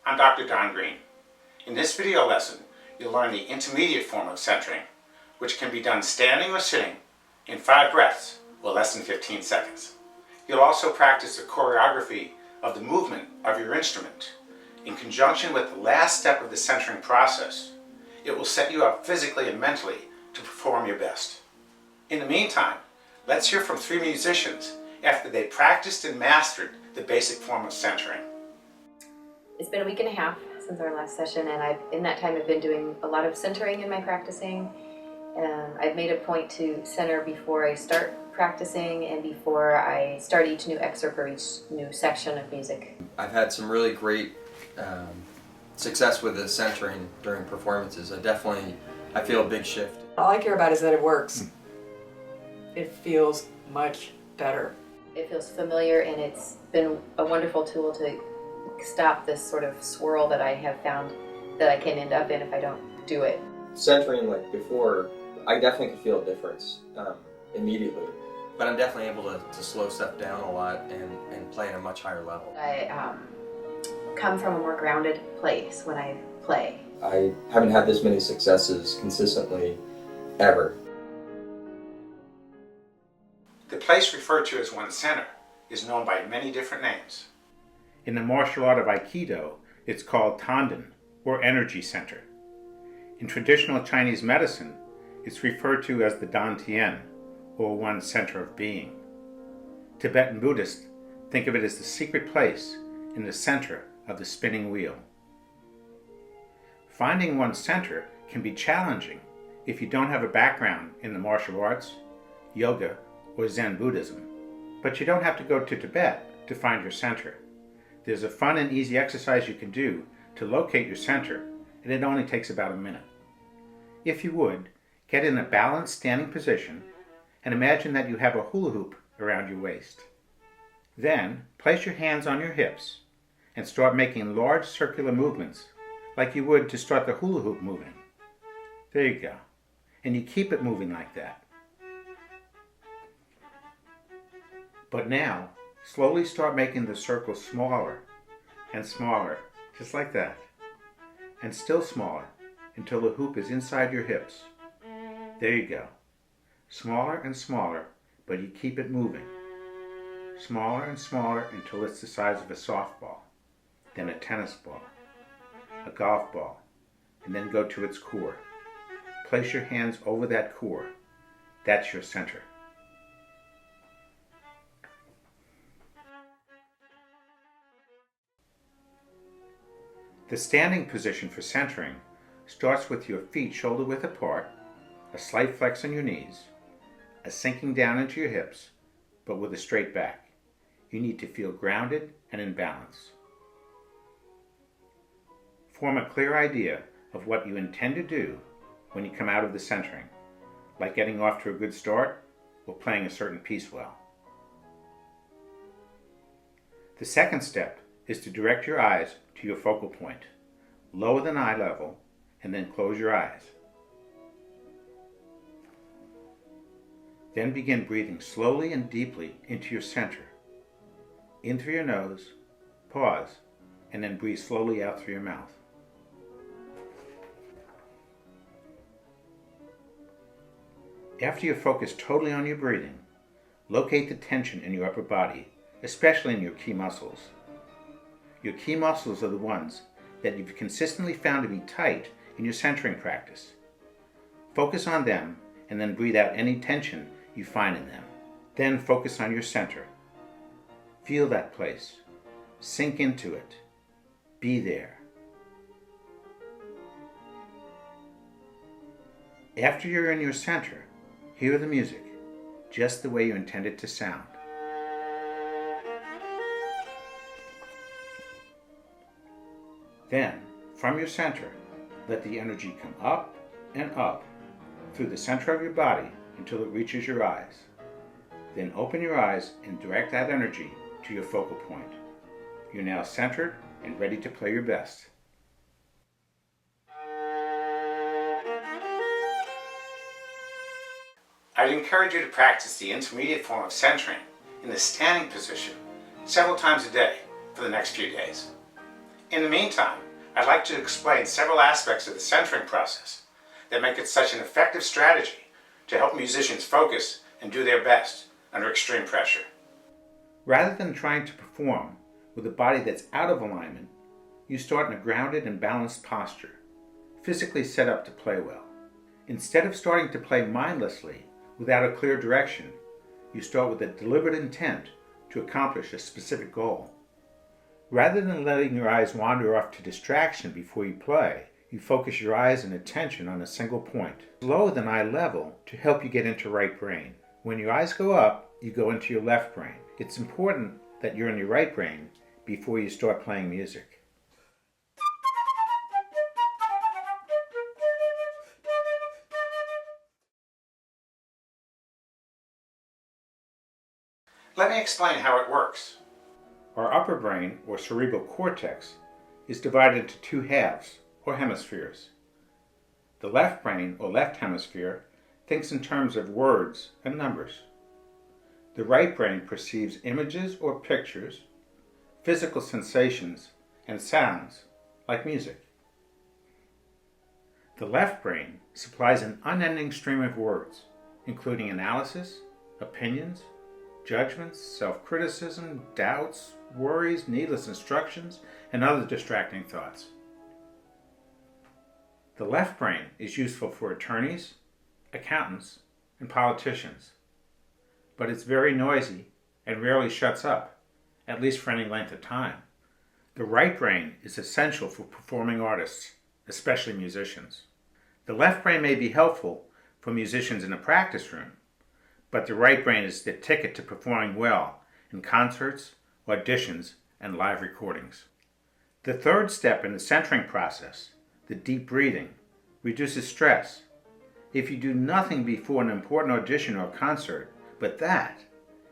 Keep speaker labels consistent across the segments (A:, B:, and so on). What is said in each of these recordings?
A: I'm Dr. Don Green. In this video lesson, you'll learn the intermediate form of centering, which can be done standing or sitting in 5 breaths or less than 15 seconds. You'll also practice the choreography of the movement of your instrument. In conjunction with the last step of the centering process, it will set you up physically and mentally to perform your best. In the meantime, let's hear from 3 musicians after they practiced and mastered the basic form of centering.
B: It's been a week and a half since our last session, and in that time I've been doing a lot of centering in my practicing. I've made a point to center before I start practicing and before I start each new excerpt or each new section of music.
C: I've had some really great success with the centering during performances. I feel a big shift.
D: All I care about is that it works. It feels much better.
B: It feels familiar, and it's been a wonderful tool to stop this sort of swirl that I have found that I can end up in if I don't do it.
C: Centering like before, I definitely could feel a difference immediately. But I'm definitely able to slow stuff down a lot and play at a much higher level.
B: I come from a more grounded place when I play.
C: I haven't had this many successes consistently ever.
A: The place referred to as one's center is known by many different names. In the martial art of Aikido, it's called Tanden, or energy center. In traditional Chinese medicine, it's referred to as the Dantian, or one's center of being. Tibetan Buddhists think of it as the secret place in the center of the spinning wheel. Finding one's center can be challenging if you don't have a background in the martial arts, yoga, or Zen Buddhism. But you don't have to go to Tibet to find your center. There's a fun and easy exercise you can do to locate your center, and it only takes about a minute. If you would, get in a balanced standing position and imagine that you have a hula hoop around your waist. Then, place your hands on your hips and start making large circular movements like you would to start the hula hoop moving. There you go. And you keep it moving like that. But now, slowly start making the circle smaller and smaller, just like that. And still smaller until the hoop is inside your hips. There you go. Smaller and smaller, but you keep it moving. Smaller and smaller until it's the size of a softball, then a tennis ball, a golf ball, and then go to its core. Place your hands over that core. That's your center. The standing position for centering starts with your feet shoulder-width apart, a slight flex on your knees, a sinking down into your hips, but with a straight back. You need to feel grounded and in balance. Form a clear idea of what you intend to do when you come out of the centering, like getting off to a good start or playing a certain piece well. The second step is to direct your eyes to your focal point, lower than eye level, and then close your eyes. Then begin breathing slowly and deeply into your center. In through your nose, pause, and then breathe slowly out through your mouth. After you focus totally on your breathing, locate the tension in your upper body, especially in your key muscles. Your key muscles are the ones that you've consistently found to be tight in your centering practice. Focus on them and then breathe out any tension you find in them. Then focus on your center. Feel that place. Sink into it. Be there. After you're in your center, hear the music just the way you intend it to sound. Then, from your center, let the energy come up and up through the center of your body until it reaches your eyes. Then open your eyes and direct that energy to your focal point. You're now centered and ready to play your best. I'd encourage you to practice the intermediate form of centering in the standing position several times a day for the next few days. In the meantime, I'd like to explain several aspects of the centering process that make it such an effective strategy to help musicians focus and do their best under extreme pressure. Rather than trying to perform with a body that's out of alignment, you start in a grounded and balanced posture, physically set up to play well. Instead of starting to play mindlessly without a clear direction, you start with a deliberate intent to accomplish a specific goal. Rather than letting your eyes wander off to distraction before you play, you focus your eyes and attention on a single point, lower than eye level, to help you get into right brain. When your eyes go up, you go into your left brain. It's important that you're in your right brain before you start playing music. Let me explain how it works. Our upper brain, or cerebral cortex, is divided into two halves, or hemispheres. The left brain, or left hemisphere, thinks in terms of words and numbers. The right brain perceives images or pictures, physical sensations, and sounds, like music. The left brain supplies an unending stream of words, including analysis, opinions, judgments, self-criticism, doubts, worries, needless instructions, and other distracting thoughts. The left brain is useful for attorneys, accountants, and politicians, but it's very noisy and rarely shuts up, at least for any length of time. The right brain is essential for performing artists, especially musicians. The left brain may be helpful for musicians in a practice room, but the right brain is the ticket to performing well in concerts, auditions, and live recordings. The third step in the centering process, the deep breathing, reduces stress. If you do nothing before an important audition or concert, but that,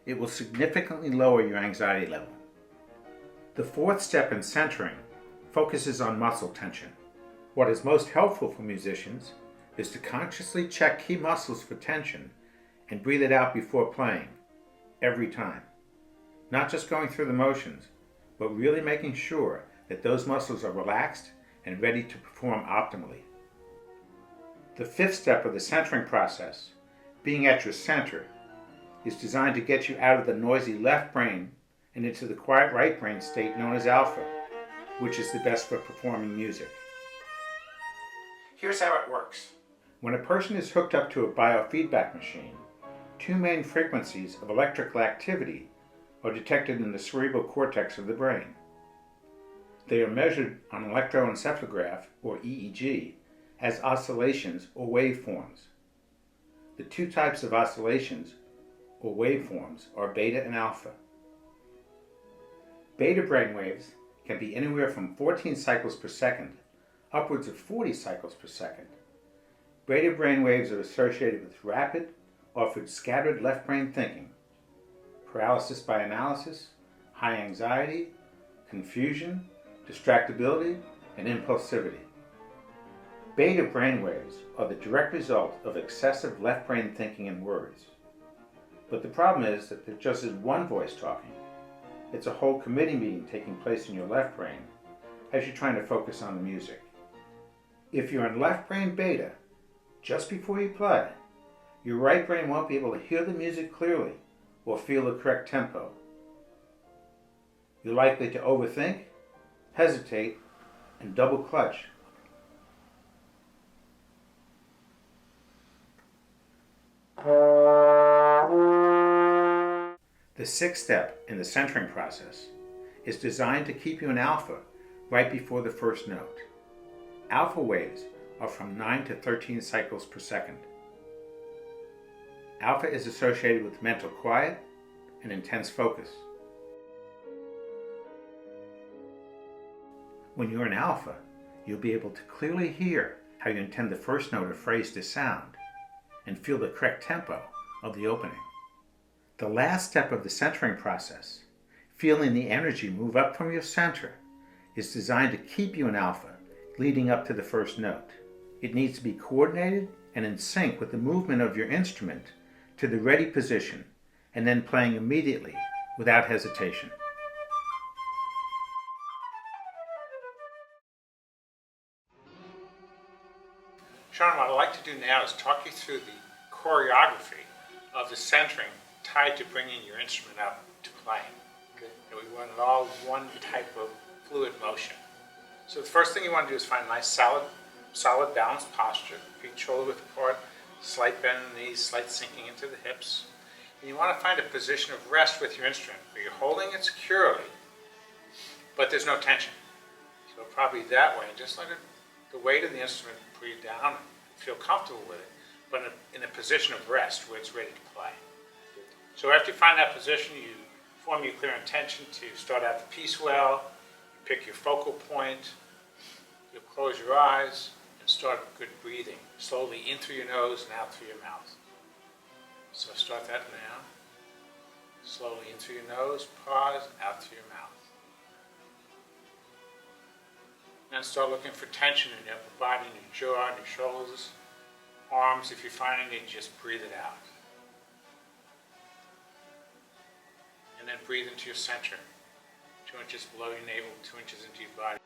A: it will significantly lower your anxiety level. The fourth step in centering focuses on muscle tension. What is most helpful for musicians is to consciously check key muscles for tension and breathe it out before playing, every time. Not just going through the motions, but really making sure that those muscles are relaxed and ready to perform optimally. The fifth step of the centering process, being at your center, is designed to get you out of the noisy left brain and into the quiet right brain state known as alpha, which is the best for performing music. Here's how it works. When a person is hooked up to a biofeedback machine, two main frequencies of electrical activity are detected in the cerebral cortex of the brain. They are measured on electroencephalograph, or EEG, as oscillations or waveforms. The two types of oscillations or waveforms are beta and alpha. Beta brainwaves can be anywhere from 14 cycles per second upwards of 40 cycles per second. Beta brainwaves are associated with rapid, often scattered left brain thinking, paralysis by analysis, high anxiety, confusion, distractibility, and impulsivity. Beta brainwaves are the direct result of excessive left brain thinking and words. But the problem is that there just is one voice talking. It's a whole committee meeting taking place in your left brain as you're trying to focus on the music. If you're in left brain beta, just before you play, your right brain won't be able to hear the music clearly or feel the correct tempo. You're likely to overthink, hesitate, and double clutch. The sixth step in the centering process is designed to keep you in alpha right before the first note. Alpha waves are from 9 to 13 cycles per second. Alpha is associated with mental quiet and intense focus. When you're in alpha, you'll be able to clearly hear how you intend the first note or phrase to sound and feel the correct tempo of the opening. The last step of the centering process, feeling the energy move up from your center, is designed to keep you in alpha leading up to the first note. It needs to be coordinated and in sync with the movement of your instrument to the ready position and then playing immediately without hesitation. I'd like to do now is talk you through the choreography of the centering tied to bringing your instrument up to playing.
C: Okay.
A: And we want it all one type of fluid motion. So the first thing you want to do is find a nice solid balanced posture, feet shoulder width apart, slight bend in the knees, slight sinking into the hips. And you want to find a position of rest with your instrument where you're holding it securely, but there's no tension. So probably that way, just let the weight of the instrument pull you down and feel comfortable with it, but in a position of rest where it's ready to play. So after you find that position, you form your clear intention to start out the piece well, pick your focal point, you'll close your eyes and start good breathing, slowly in through your nose and out through your mouth. So start that now. Slowly in through your nose, pause, out through your mouth. Then start looking for tension in your upper body, in your jaw, in your shoulders, arms. If you're finding it, just breathe it out. And then breathe into your center. 2 inches below your navel, 2 inches into your body.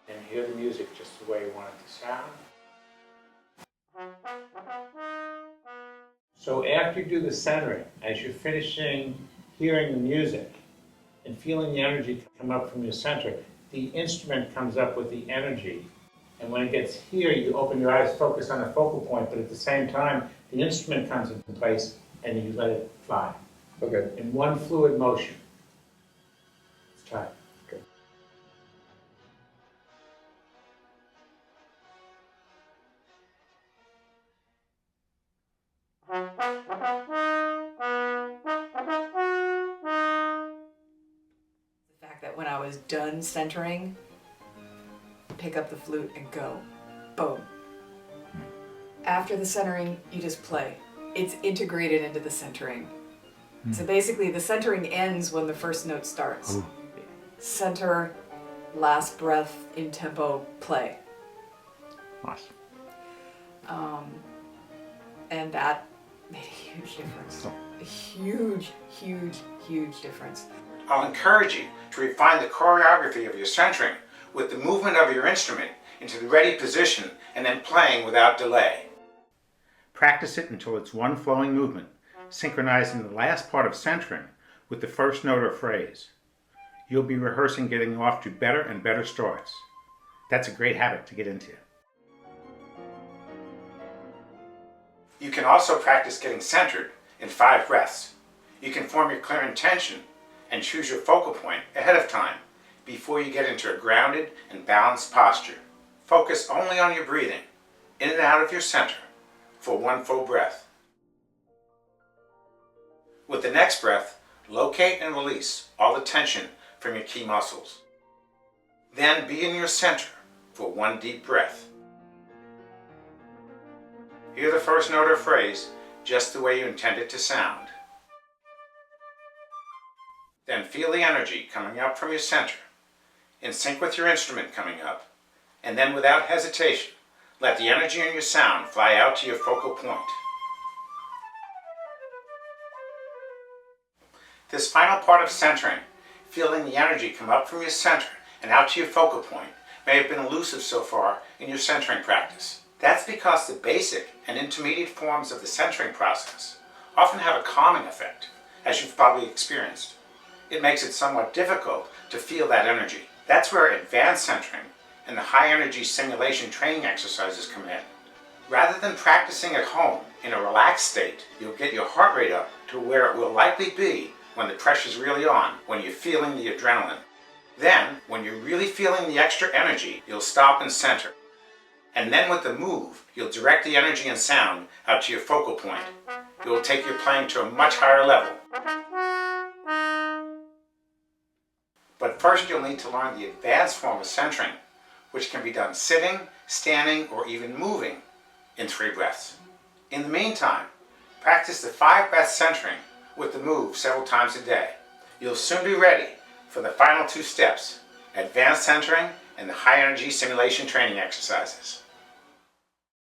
A: And hear the music just the way you want it to sound. So after you do the centering, as you're finishing hearing the music and feeling the energy come up from your center, the instrument comes up with the energy. And when it gets here, you open your eyes, focus on a focal point, but at the same time, the instrument comes into place and you let it fly.
C: Okay.
A: In one fluid motion. Let's try it.
C: Okay.
D: The fact that when I was done centering, pick up the flute and go. Boom. After the centering, you just play. It's integrated into the centering. So basically, the centering ends when the first note starts.
A: Ooh.
D: Center, last breath, in tempo, play.
A: Awesome.
D: And that made a huge difference. A huge, huge, huge difference.
A: I'll encourage you to refine the choreography of your centering with the movement of your instrument into the ready position and then playing without delay. Practice it until it's one flowing movement, synchronizing the last part of centering with the first note or phrase. You'll be rehearsing getting off to better and better starts. That's a great habit to get into. You can also practice getting centered in 5 breaths. You can form your clear intention and choose your focal point ahead of time before you get into a grounded and balanced posture. Focus only on your breathing, in and out of your center, for 1 full breath. With the next breath, locate and release all the tension from your key muscles. Then be in your center for 1 deep breath. Hear the first note or phrase just the way you intend it to sound. Then feel the energy coming up from your center, in sync with your instrument coming up, and then without hesitation, let the energy in your sound fly out to your focal point. This final part of centering, feeling the energy come up from your center and out to your focal point, may have been elusive so far in your centering practice. That's because the basic and intermediate forms of the centering process often have a calming effect, as you've probably experienced. It makes it somewhat difficult to feel that energy. That's where advanced centering and the high-energy simulation training exercises come in. Rather than practicing at home in a relaxed state, you'll get your heart rate up to where it will likely be when the pressure's really on, when you're feeling the adrenaline. Then, when you're really feeling the extra energy, you'll stop and center. And then with the move, you'll direct the energy and sound out to your focal point. It will take your playing to a much higher level. But first you'll need to learn the advanced form of centering, which can be done sitting, standing, or even moving in 3 breaths. In the meantime, practice the 5-breath centering with the move several times a day. You'll soon be ready for the final 2 steps, advanced centering and the high-energy simulation training exercises.